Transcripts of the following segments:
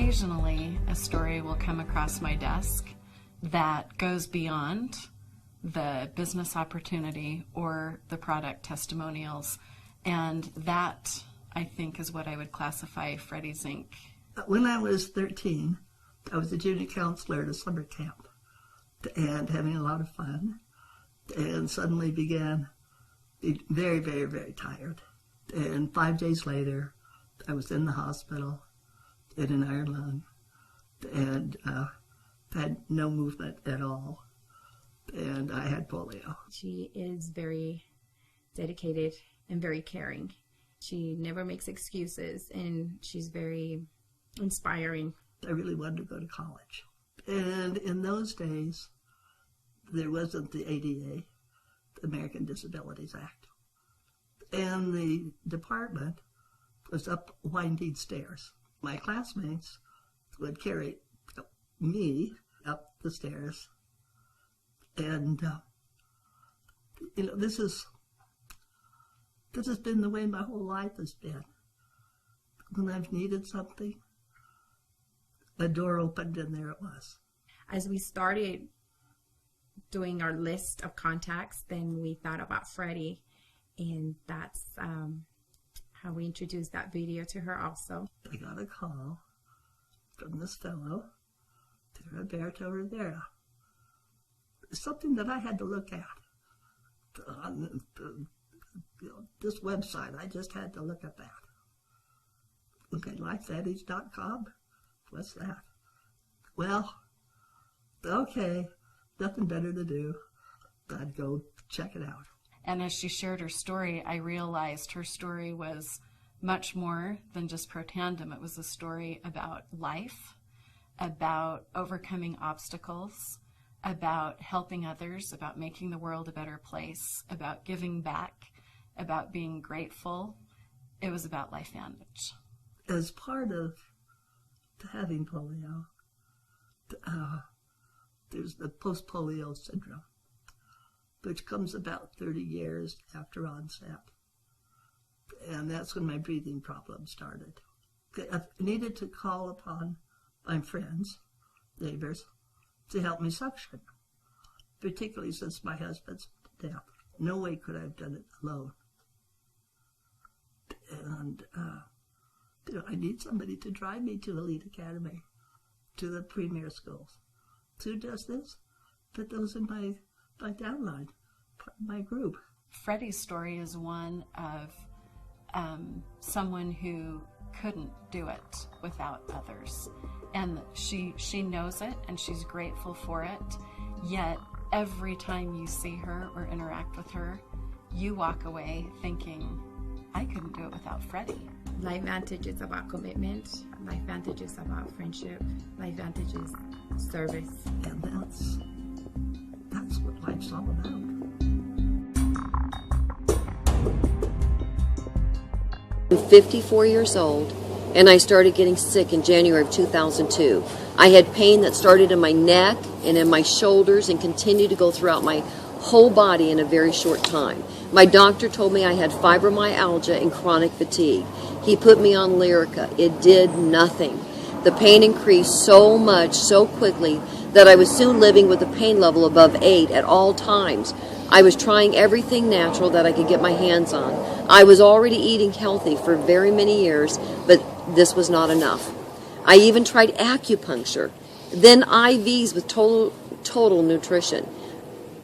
occasionally a story will come across my desk that goes beyond the business opportunity or the product testimonials, and that, I think, is what I would classify Freddie's Inc. When I was 13, I was a junior counselor at a summer camp and having a lot of fun, and suddenly began being very, very, very tired. And 5 days later, I was in the hospital in an iron lung and had no movement at all, and I had polio. She is very dedicated and very caring. She never makes excuses, and she's very inspiring. I really wanted to go to college. And in those days, there wasn't the ADA, the American Disabilities Act. And the department was up winding stairs. My classmates would carry me up the stairs. And, this has been the way my whole life has been. When I've needed something, a door opened and there it was. As we started doing our list of contacts, then we thought about Freddie, and that's how we introduced that video to her also. I got a call from this fellow, Roberto Rivera. Something that I had to look at on this website. I just had to look at that. Okay, lifeadage.com. What's that? Well, okay, nothing better to do. I'd go check it out. And as she shared her story, I realized her story was much more than just Protandim. It was a story about life, about overcoming obstacles, about helping others, about making the world a better place, about giving back, about being grateful. It was about LifeVantage. As part of having polio, there's the post-polio syndrome, which comes about 30 years after onset. And that's when my breathing problems started. I needed to call upon my friends, neighbors, to help me suction, particularly since my husband's death. No way could I have done it alone. And I need somebody to drive me to Elite Academy, to the premier schools. Who does this? But those in my downline, part of my group. Freddie's story is one of someone who couldn't do it without others. And she knows it, and she's grateful for it. Yet every time you see her or interact with her, you walk away thinking, I couldn't do it without Freddie. LifeVantage is about commitment. LifeVantage is about friendship. LifeVantage is service. And that's what life's all about. I'm 54 years old, and I started getting sick in January of 2002. I had pain that started in my neck and in my shoulders and continued to go throughout my whole body in a very short time. My doctor told me I had fibromyalgia and chronic fatigue. He put me on Lyrica. It did nothing. The pain increased so much, so quickly, that I was soon living with a pain level above 8 at all times. I was trying everything natural that I could get my hands on. I was already eating healthy for very many years, but this was not enough. I even tried acupuncture, then IVs with total nutrition.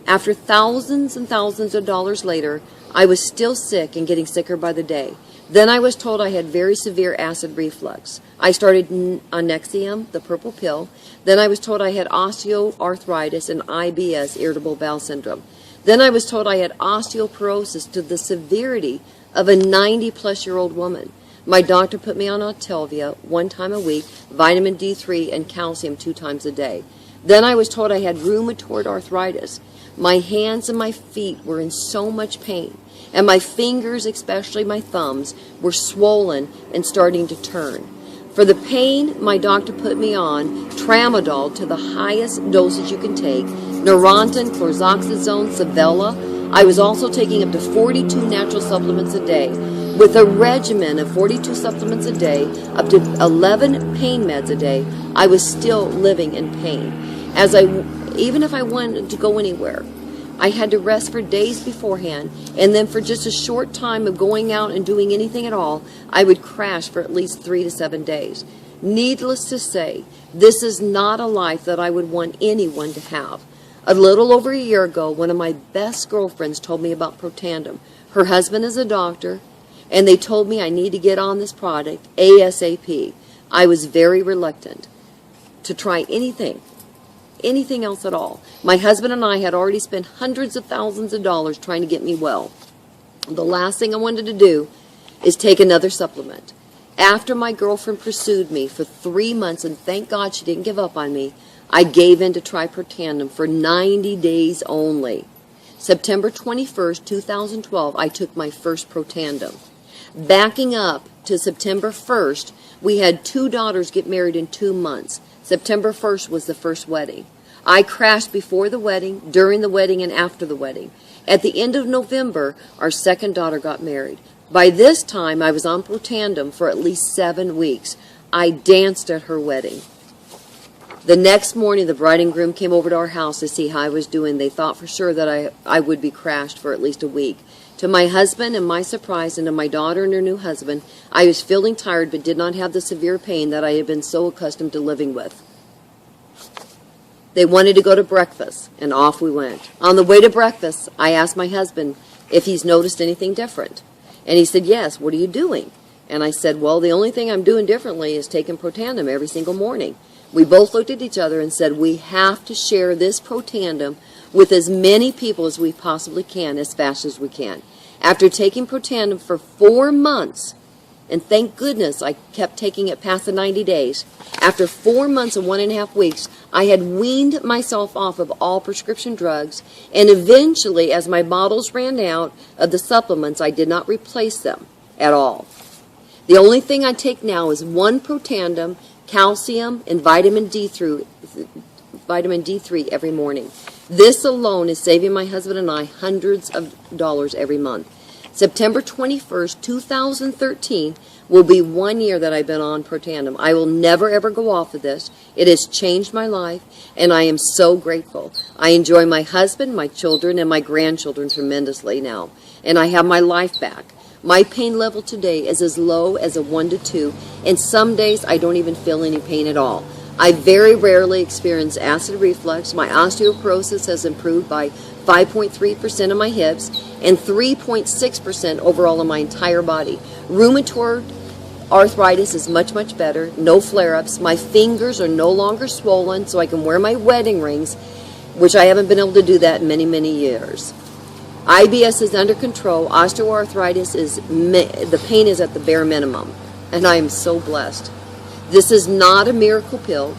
After thousands and thousands of dollars later, I was still sick and getting sicker by the day. Then I was told I had very severe acid reflux. I started on Nexium, the purple pill. Then I was told I had osteoarthritis and IBS, irritable bowel syndrome. Then I was told I had osteoporosis to the severity of a 90-plus-year-old woman. My doctor put me on Octavia 1 time a week, vitamin D3, and calcium 2 times a day. Then I was told I had rheumatoid arthritis. My hands and my feet were in so much pain, and my fingers, especially my thumbs, were swollen and starting to turn. For the pain, my doctor put me on tramadol to the highest dosage you can take, Neurontin, chlorzoxazone, Savella. I was also taking up to 42 natural supplements a day. With a regimen of 42 supplements a day, up to 11 pain meds a day, I was still living in pain. Even if I wanted to go anywhere, I had to rest for days beforehand, and then for just a short time of going out and doing anything at all, I would crash for at least 3 to 7 days. Needless to say, this is not a life that I would want anyone to have. A little over a year ago, one of my best girlfriends told me about Protandim. Her husband is a doctor, and they told me I need to get on this product ASAP. I was very reluctant to try anything else at all. My husband and I had already spent hundreds of thousands of dollars trying to get me well. The last thing I wanted to do is take another supplement. After my girlfriend pursued me for 3 months, and thank God she didn't give up on me, I gave in to try Protandim for 90 days only. September 21st, 2012, I took my first Protandim. Backing up to September 1st, we had 2 daughters get married in 2 months. September 1st was the first wedding. I crashed before the wedding, during the wedding, and after the wedding. At the end of November, our second daughter got married. By this time, I was on Protandim for at least 7 weeks. I danced at her wedding. The next morning, the bride and groom came over to our house to see how I was doing. They thought for sure that I would be crashed for at least a week. To my husband and my surprise, and to my daughter and her new husband, I was feeling tired but did not have the severe pain that I had been so accustomed to living with. They wanted to go to breakfast, and off we went. On the way to breakfast, I asked my husband if he's noticed anything different. And he said, yes, what are you doing? And I said, well, the only thing I'm doing differently is taking Protandim every single morning. We both looked at each other and said, we have to share this Protandim with as many people as we possibly can, as fast as we can. After taking Protandim for 4 months, and thank goodness I kept taking it past the 90 days, after 4 months and 1.5 weeks, I had weaned myself off of all prescription drugs, and eventually, as my bottles ran out of the supplements, I did not replace them at all. The only thing I take now is 1 Protandim, calcium, and vitamin D3 every morning. This alone is saving my husband and I hundreds of dollars every month. September 21st, 2013 will be 1 year that I've been on Protandim. I will never ever go off of this. It has changed my life, and I am so grateful. I enjoy my husband, my children, and my grandchildren tremendously now, and I have my life back. My pain level today is as low as a 1 to 2, and some days I don't even feel any pain at all. I very rarely experience acid reflux. My osteoporosis has improved by 5.3% of my hips and 3.6% overall in my entire body. Rheumatoid arthritis is much, much better. No flare-ups. My fingers are no longer swollen, so I can wear my wedding rings, which I haven't been able to do that in many, many years. IBS is under control. Osteoarthritis the pain is at the bare minimum, and I am so blessed. This is not a miracle pill.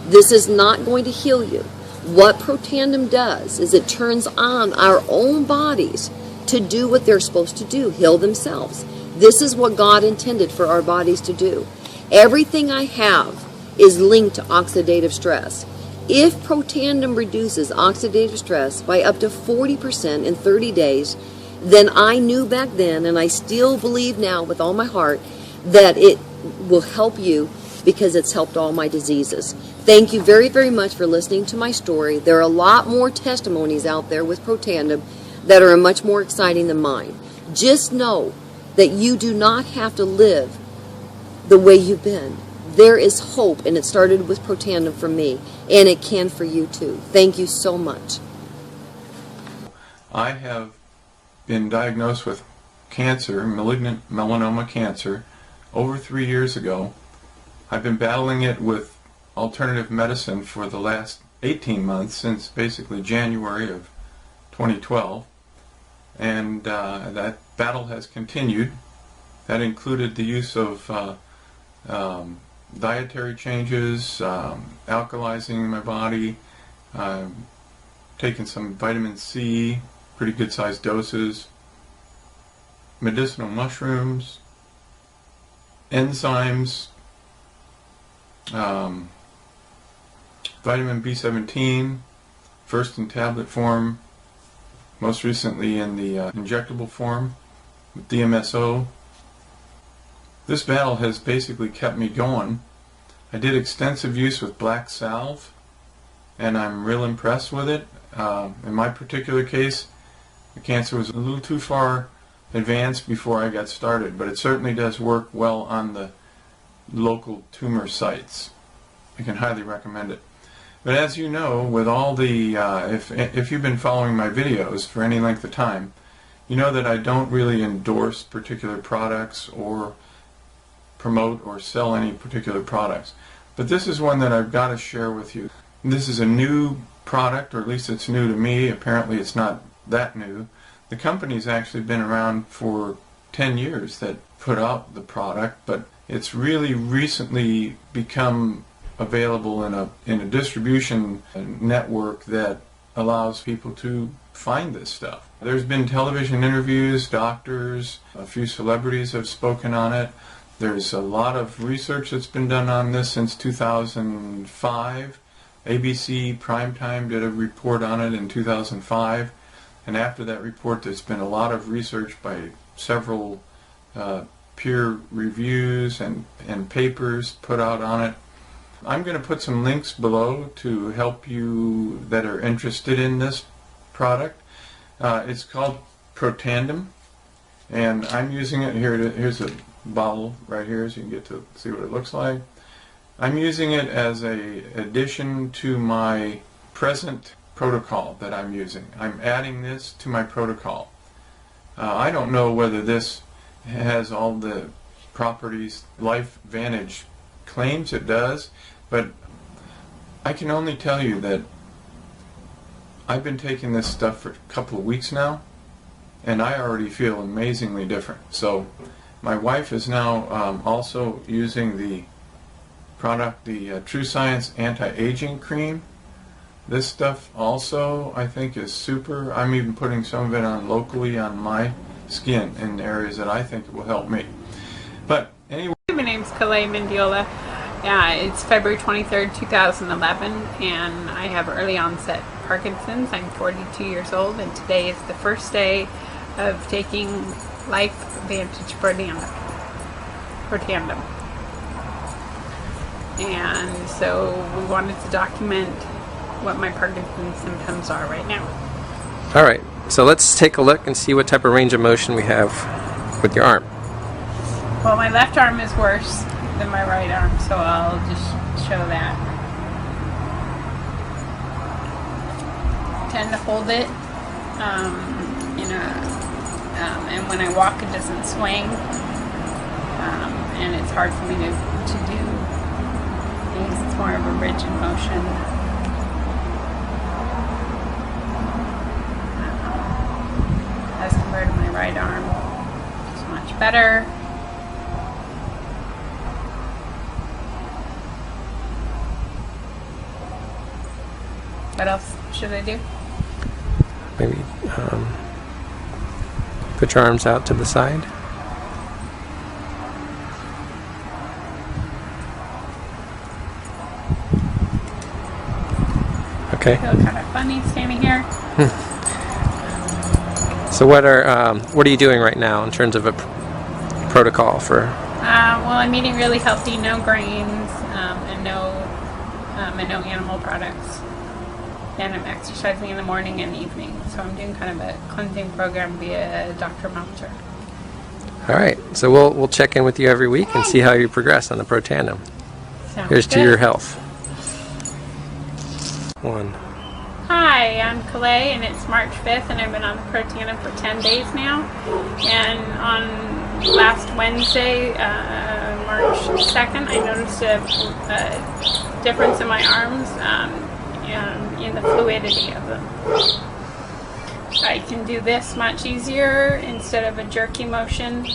This is not going to heal you. What Protandim does is it turns on our own bodies to do what they're supposed to do, heal themselves. This is what God intended for our bodies to do. Everything I have is linked to oxidative stress. If Protandim reduces oxidative stress by up to 40% in 30 days, then I knew back then, and I still believe now with all my heart, that it will help you because it's helped all my diseases. Thank you very, very much for listening to my story. There are a lot more testimonies out there with Protandim that are much more exciting than mine. Just know that you do not have to live the way you've been. There is hope, and it started with Protandim for me, and it can for you too. Thank you so much. I have been diagnosed with cancer, malignant melanoma cancer, over 3 years ago. I've been battling it with alternative medicine for the last 18 months, since basically January of 2012, and that battle has continued. That included the use of dietary changes, alkalizing my body, taking some vitamin C, pretty good sized doses, medicinal mushrooms, enzymes, vitamin B17, first in tablet form, most recently in the injectable form with DMSO, This battle has basically kept me going. I did extensive use with black salve, and I'm real impressed with it. In my particular case, the cancer was a little too far advanced before I got started, but it certainly does work well on the local tumor sites. I can highly recommend it. But as you know, with all the, if you've been following my videos for any length of time, you know that I don't really endorse particular products or promote or sell any particular products. But this is one that I've got to share with you. This is a new product, or at least it's new to me. Apparently it's not that new. The company's actually been around for 10 years that put out the product, but it's really recently become available in a distribution network that allows people to find this stuff. There's been television interviews, doctors, a few celebrities have spoken on it. There's a lot of research that's been done on this since 2005. ABC Primetime did a report on it in 2005, and after that report there's been a lot of research by several peer reviews and papers put out on it. I'm going to put some links below to help you that are interested in this product. It's called Protandim, and I'm using it here. Here's a bottle right here, so you can get to see what it looks like. I'm using it as a addition to my present protocol that I'm using. I'm adding this to my protocol. I don't know whether this has all the properties LifeVantage claims it does, but I can only tell you that I've been taking this stuff for a couple of weeks now, and I already feel amazingly different. So my wife is now also using the product, the True Science Anti-Aging Cream. This stuff also I think is super. I'm even putting some of it on locally on my skin in areas that I think it will help me. But anyway. My name's Kalei Mendiola. It's February 23rd, 2011, and I have early onset Parkinson's. I'm 42 years old, and today is the first day of taking LifeVantage Protandim. And so we wanted to document what my Parkinson's symptoms are right now. All right, so let's take a look and see what type of range of motion we have with your arm. Well, my left arm is worse than my right arm, so I'll just show that. I tend to hold it, and when I walk it doesn't swing, and it's hard for me to do things. It's more of a rigid motion. As compared to my right arm, it's much better. What else should I do? Maybe put your arms out to the side. Okay. I feel kind of funny standing here. So what are you doing right now in terms of a protocol for? Well, I'm eating really healthy, no grains, and no animal products. And I'm exercising in the morning and evening. So I'm doing kind of a cleansing program via Dr. Meltzer. All right. So we'll check in with you every week and see how you progress on the Protandim. Here's good. To your health. 1. Hi, I'm Kalei, and it's March 5th, and I've been on the Protandim for 10 days now. And on last Wednesday, March 2nd, I noticed a difference in my arms, in the fluidity of them. I can do this much easier instead of a jerky motion.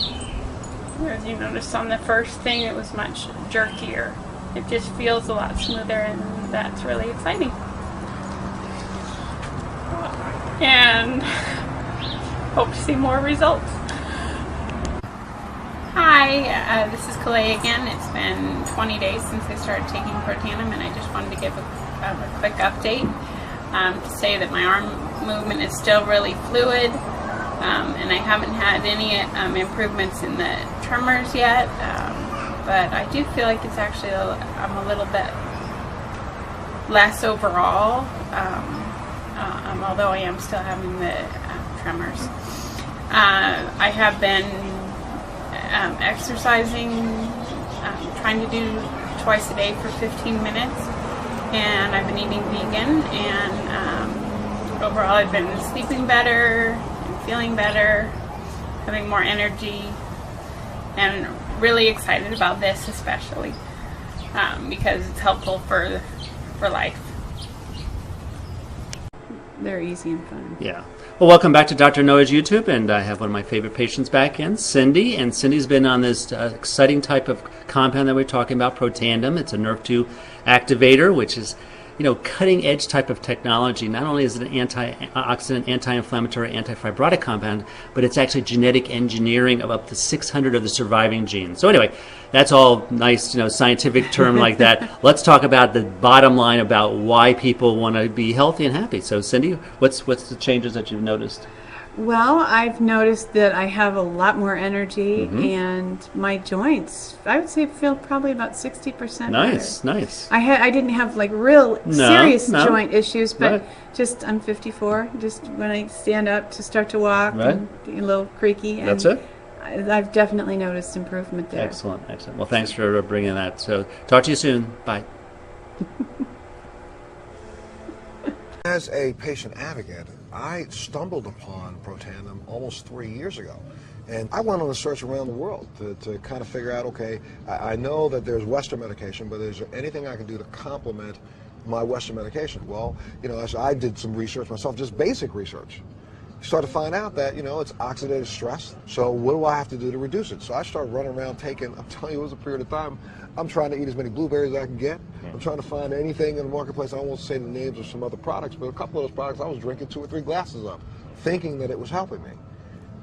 As you noticed on the first thing, it was much jerkier. It just feels a lot smoother, and that's really exciting. And hope to see more results. Hi, this is Kalei again. It's been 20 days since I started taking Protandim, and I just wanted to give a quick update to say that my arm movement is still really fluid. and I haven't had any improvements in the tremors yet, but I do feel like it's actually, I'm a little bit less overall, although I am still having the tremors. I have been exercising, trying to do twice a day for 15 minutes, and I've been eating vegan, and overall I've been sleeping better, and feeling better, having more energy, and really excited about this especially because it's helpful for life. They're easy and fun. Yeah. Well, welcome back to Dr. Noah's YouTube, and I have one of my favorite patients back in, Cindy, and Cindy's been on this exciting type of compound that we're talking about, Protandim. It's a NRF2 activator, which is, cutting edge type of technology. Not only is it an antioxidant, anti-inflammatory, anti-fibrotic compound, but it's actually genetic engineering of up to 600 of the surviving genes. So anyway, that's all nice, scientific term like that. Let's talk about the bottom line about why people want to be healthy and happy. So Cindy, what's the changes that you've noticed? Well, I've noticed that I have a lot more energy, and my joints, I would say, feel probably about 60% Nice, better. nice. I didn't have like real serious joint issues, but Right. just I'm 54. Just when I stand up to start to walk, Right. and a little creaky. And That's it? I've definitely noticed improvement there. Excellent, excellent. Well, thanks for bringing that. So talk to you soon. Bye. As a patient advocate, I stumbled upon Protandim almost 3 years ago. And I went on a search around the world to kind of figure out, okay, I know that there's Western medication, but is there anything I can do to complement my Western medication? Well, as I did some research myself, just basic research, started to find out that, it's oxidative stress. So what do I have to do to reduce it? So I started running around taking, I'm telling you, it was a period of time, I'm trying to eat as many blueberries as I can get. I'm trying to find anything in the marketplace. I won't say the names of some other products, but a couple of those products I was drinking 2 or 3 glasses of, thinking that it was helping me.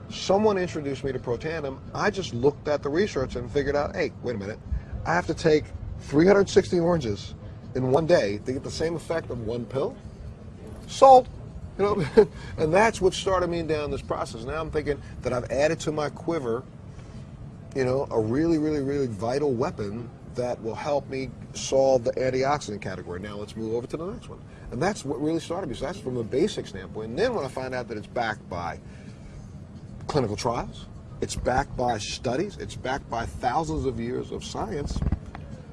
Someone introduced me to Protandim. I just looked at the research and figured out, hey, wait a minute, I have to take 360 oranges in one day to get the same effect of 1 pill? Sold. And that's what started me down this process. Now I'm thinking that I've added to my quiver, a really, really, really vital weapon that will help me solve the antioxidant category. Now let's move over to the next one. And that's what really started me. So that's from a basic standpoint. And then when I find out that it's backed by clinical trials, it's backed by studies, it's backed by thousands of years of science,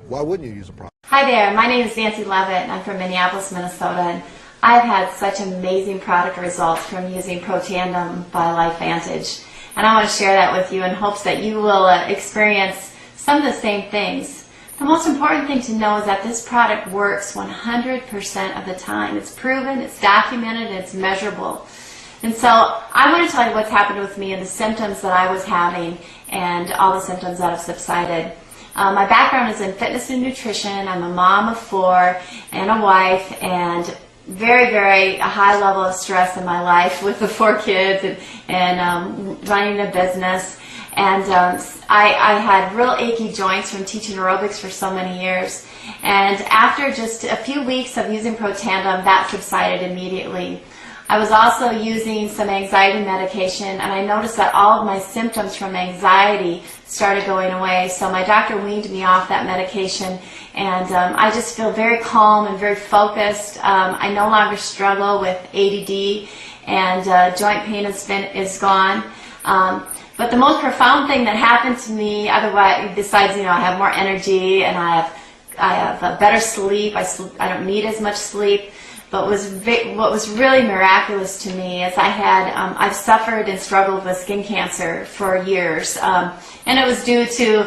why wouldn't you use a product? Hi there, my name is Nancy Levitt and I'm from Minneapolis, Minnesota, and I've had such amazing product results from using Protandim by LifeVantage, and I want to share that with you in hopes that you will experience some of the same things. The most important thing to know is that this product works 100% of the time. It's proven, it's documented, and it's measurable. And so I want to tell you what's happened with me and the symptoms that I was having and all the symptoms that have subsided. My background is in fitness and nutrition. I'm a mom of 4 and a wife, and very, very high level of stress in my life with the 4 kids and running a business. And I had real achy joints from teaching aerobics for so many years. And after just a few weeks of using Protandim, that subsided immediately. I was also using some anxiety medication, and I noticed that all of my symptoms from anxiety started going away. So my doctor weaned me off that medication, and I just feel very calm and very focused. I no longer struggle with ADD, and joint pain is gone. But the most profound thing that happened to me, otherwise, besides, I have more energy and I have better sleep. I don't need as much sleep. But what was really miraculous to me is I've suffered and struggled with skin cancer for years, and it was due to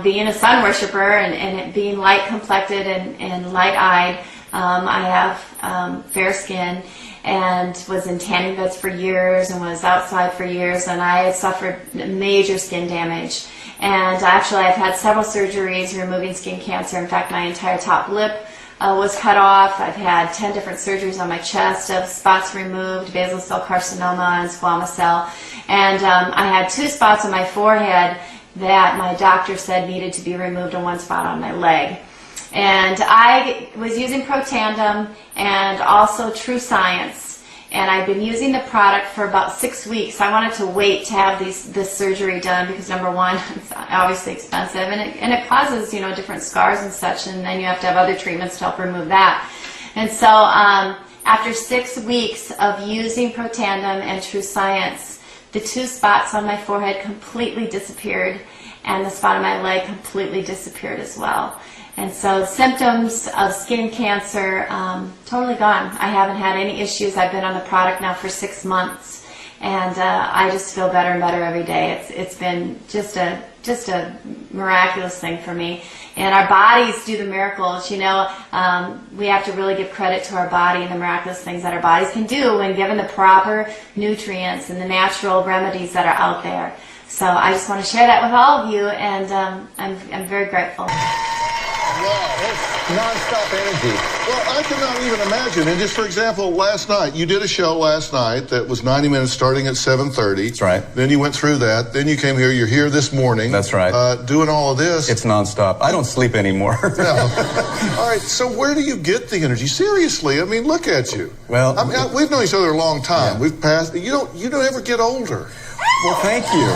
being a sun worshiper and it being light complected and light eyed. I have fair skin and was in tanning beds for years and was outside for years, and I had suffered major skin damage. And actually I've had several surgeries removing skin cancer. In fact, my entire top lip was cut off. I've had 10 different surgeries on my chest, spots removed, basal cell carcinoma and squamous cell. And I had 2 spots on my forehead that my doctor said needed to be removed and 1 spot on my leg. And I was using Protandim and also True Science. And I've been using the product for about 6 weeks. I wanted to wait to have this surgery done because, number one, it's obviously expensive, and it causes, you know, different scars and such, and then you have to have other treatments to help remove that. And so after 6 weeks of using Protandim and True Science, the 2 spots on my forehead completely disappeared, and the spot on my leg completely disappeared as well. And so symptoms of skin cancer, totally gone. I haven't had any issues. I've been on the product now for 6 months, and I just feel better and better every day. It's been just a miraculous thing for me. And our bodies do the miracles, you know. We have to really give credit to our body and the miraculous things that our bodies can do when given the proper nutrients and the natural remedies that are out there. So I just want to share that with all of you, and I'm very grateful. Wow, that's non-stop energy. Well, I cannot even imagine. And just for example, last night, you did a show last night that was 90 minutes starting at 7:30. That's right. Then you went through that. Then you came here. You're here this morning. That's right. Doing all of this. It's non-stop. I don't sleep anymore. No. All right, so where do you get the energy? Seriously, I mean, look at you. Well, I mean, we've known each other a long time. Yeah. We've passed. You don't ever get older. Well, thank you.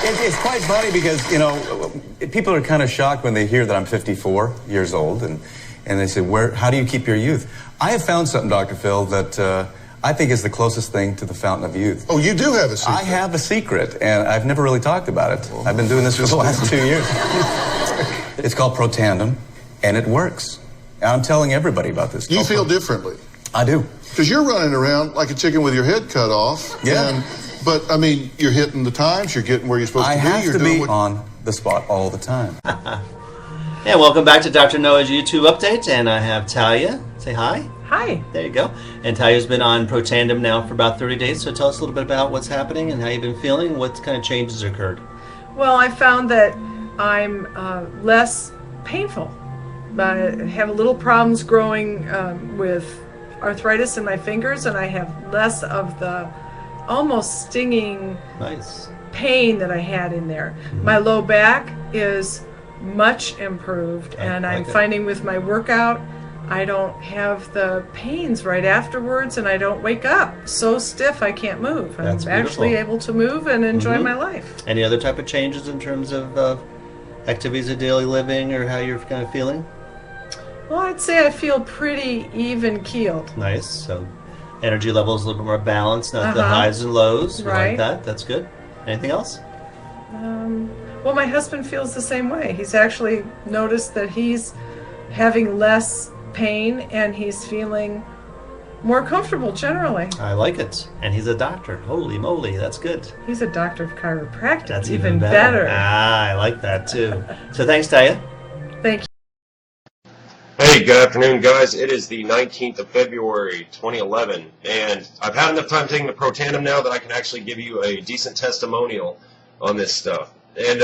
It's quite funny because, you know, people are kind of shocked when they hear that I'm 54 years old, and they say, how do you keep your youth? I have found something, Dr. Phil, that I think is the closest thing to the fountain of youth. Oh, you do have a secret? I have a secret, and I've never really talked about it. Well, I've been doing this for the last 2 years. It's called Protandim, and it works. And I'm telling everybody about this. You feel differently? I do. Because you're running around like a chicken with your head cut off. Yeah. But, I mean, you're hitting the times, you're getting where you're supposed to be. I have to be on the spot all the time. Yeah, welcome back to Dr. Noah's YouTube update, and I have Talia. Say hi. Hi. There you go. And Talia's been on Protandim now for about 30 days, so tell us a little bit about what's happening and how you've been feeling, what kind of changes occurred. Well, I found that I'm less painful. I have little problems growing with arthritis in my fingers, and I have less of the almost stinging pain that I had in there. Mm-hmm. My low back is much improved, and I'm finding with my workout I don't have the pains right afterwards, and I don't wake up so stiff I can't move. I'm actually able to move and enjoy my life. Any other type of changes in terms of activities of daily living or how you're kind of feeling? Well, I'd say I feel pretty even-keeled. Nice. So energy levels a little bit more balanced, not the highs and lows. We like that. That's good. Anything else? Well, my husband feels the same way. He's actually noticed that he's having less pain and he's feeling more comfortable generally. I like it. And he's a doctor. Holy moly, that's good. He's a doctor of chiropractic. That's even better. Ah, I like that too. So thanks, Talia. Thank you. Hey, good afternoon, guys. It is the 19th of February, 2011, and I've had enough time taking the Protandim now that I can actually give you a decent testimonial on this stuff. And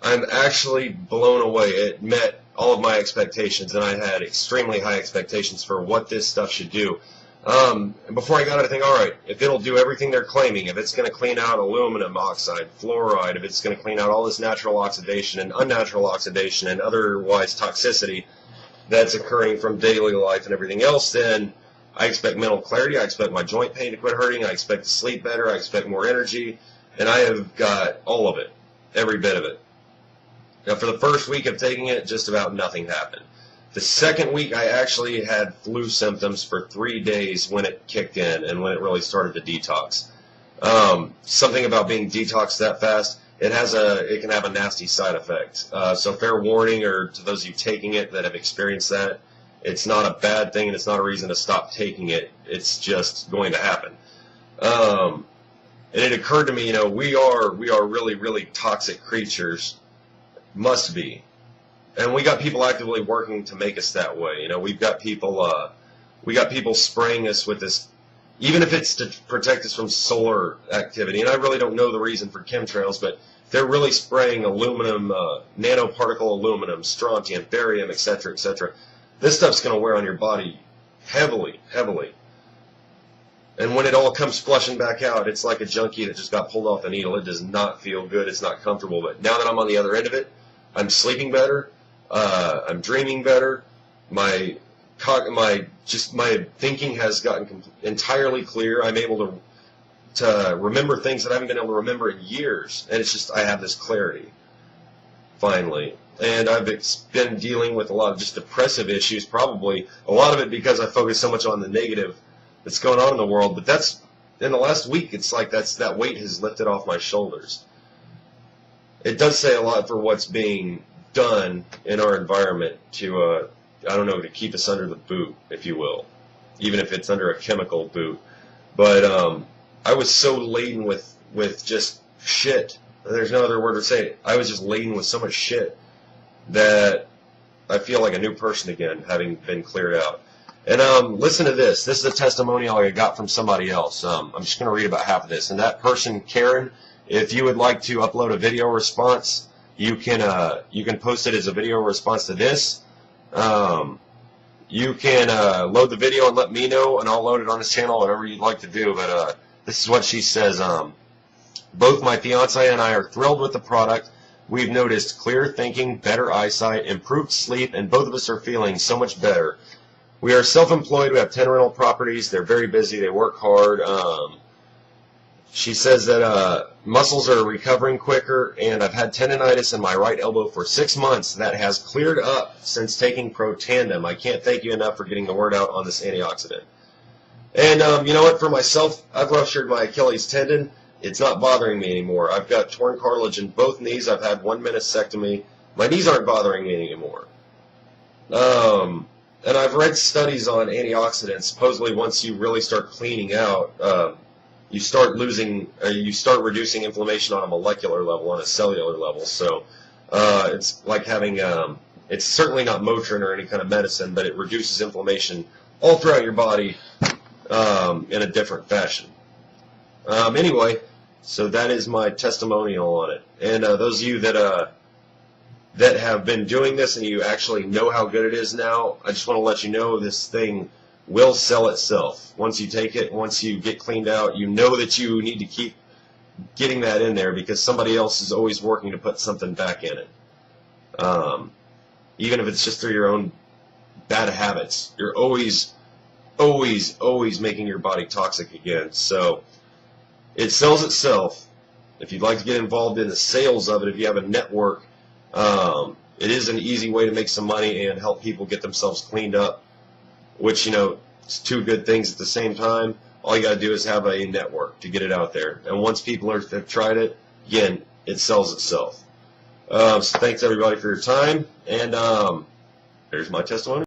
I'm actually blown away. It met all of my expectations, and I had extremely high expectations for what this stuff should do. And before I got it, I think, all right, if it'll do everything they're claiming, if it's going to clean out aluminum oxide, fluoride, if it's going to clean out all this natural oxidation and unnatural oxidation and otherwise toxicity that's occurring from daily life and everything else, then I expect mental clarity, I expect my joint pain to quit hurting, I expect to sleep better, I expect more energy, and I have got all of it, every bit of it. Now, for the first week of taking it, just about nothing happened. The second week, I actually had flu symptoms for 3 days when it kicked in and when it really started to detox. Something about being detoxed that fast, it can have a nasty side effect. So fair warning, or to those of you taking it that have experienced that, it's not a bad thing and it's not a reason to stop taking it. It's just going to happen. And it occurred to me, you know, we are really, really toxic creatures. Must be. And we got people actively working to make us that way. You know, we've got people spraying us with this, even if it's to protect us from solar activity. And I really don't know the reason for chemtrails, but they're really spraying aluminum, nanoparticle aluminum, strontium, barium, etc., etc. This stuff's going to wear on your body heavily, heavily. And when it all comes flushing back out, it's like a junkie that just got pulled off a needle. It does not feel good. It's not comfortable. But now that I'm on the other end of it, I'm sleeping better. I'm dreaming better. My my thinking has gotten entirely clear. I'm able to remember things that I haven't been able to remember in years, and it's just I have this clarity finally. And I've been dealing with a lot of just depressive issues, probably a lot of it because I focus so much on the negative that's going on in the world. But that's in the last week, it's like that weight has lifted off my shoulders. It does say a lot for what's being done in our environment to I don't know, to keep us under the boot, if you will, even if it's under a chemical boot. But I was so laden with just shit. There's no other word to say it. I was just laden with so much shit that I feel like a new person again, having been cleared out. And listen to this. This is a testimonial I got from somebody else. I'm just going to read about half of this. And that person, Karen, if you would like to upload a video response, you can post it as a video response to this. You can load the video and let me know, and I'll load it on this channel, whatever you'd like to do. But this is what she says. Both my fiance and I are thrilled with the product. We've noticed clear thinking, better eyesight, improved sleep, and both of us are feeling so much better. We are self-employed. We have 10 rental properties. They're very busy. They work hard. She says that muscles are recovering quicker, and I've had tendonitis in my right elbow for 6 months. That has cleared up since taking Protandim. I can't thank you enough for getting the word out on this antioxidant. And you know what? For myself, I've ruptured my Achilles tendon. It's not bothering me anymore. I've got torn cartilage in both knees. I've had 1 meniscectomy. My knees aren't bothering me anymore. And I've read studies on antioxidants. Supposedly, once you really start cleaning out, you start reducing inflammation on a molecular level, on a cellular level. So it's like having, it's certainly not Motrin or any kind of medicine, but it reduces inflammation all throughout your body in a different fashion. Anyway, so that is my testimonial on it. And those of you that have been doing this and you actually know how good it is now, I just want to let you know this thing will sell itself. Once you take it, once you get cleaned out, you know that you need to keep getting that in there because somebody else is always working to put something back in it. Even if it's just through your own bad habits, you're always making your body toxic again. So it sells itself. If you'd like to get involved in the sales of it, if you have a network, it is an easy way to make some money and help people get themselves cleaned up, which, you know, it's two good things at the same time. All you got to do is have a network to get it out there. And once people have tried it, again, it sells itself. So thanks, everybody, for your time. And there's my testimony.